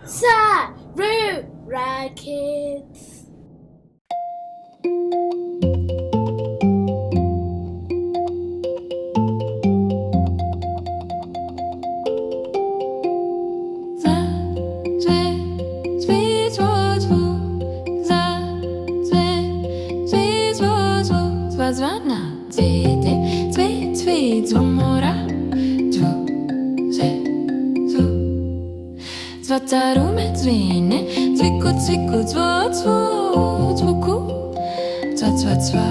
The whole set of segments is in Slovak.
Sarura Kids. Zvatarome dzvene, dzviku dzviku dzvo dzvo dzvuku, dzva dzva dzva,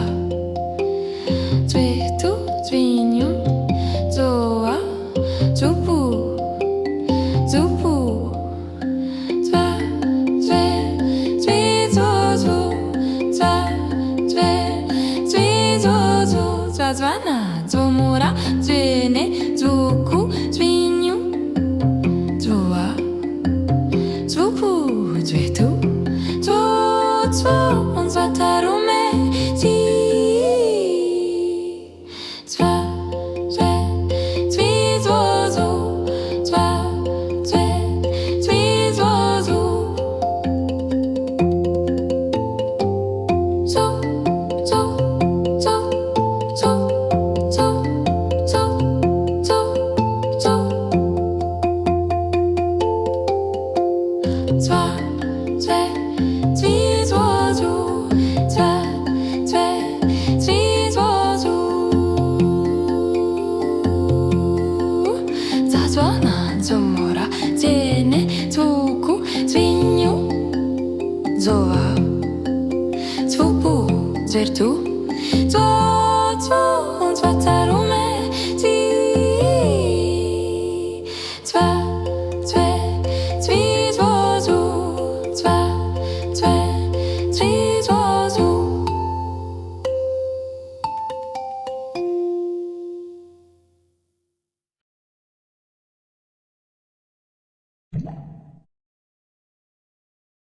dzvetu dzvinyu, dzova dzvupu dzvupu, dzva dzve dzvidzo dzvu, dzva dzve dzvidzo dzvu, dzva dzvana dzvomura dzvene dzvuku dzvinyu dzvova dzvupu dzvetu dzvodzvo zvatarome dzi dzva dzve dzvidzvodzo dzva dzve dzvidzvodzo dzo dzo dzo dzo dzo dzo dzo dzo dzva dzve dzvidzvodzo dzva dzve dzvidzvodzo dzadzvana dzomora dzene dzvuku dzvinyu dzova dzvupu dzvertu dzodzo zvatarome dzi dzva dzve dzvidzvodzo dzva dzve dzvidzvodzo.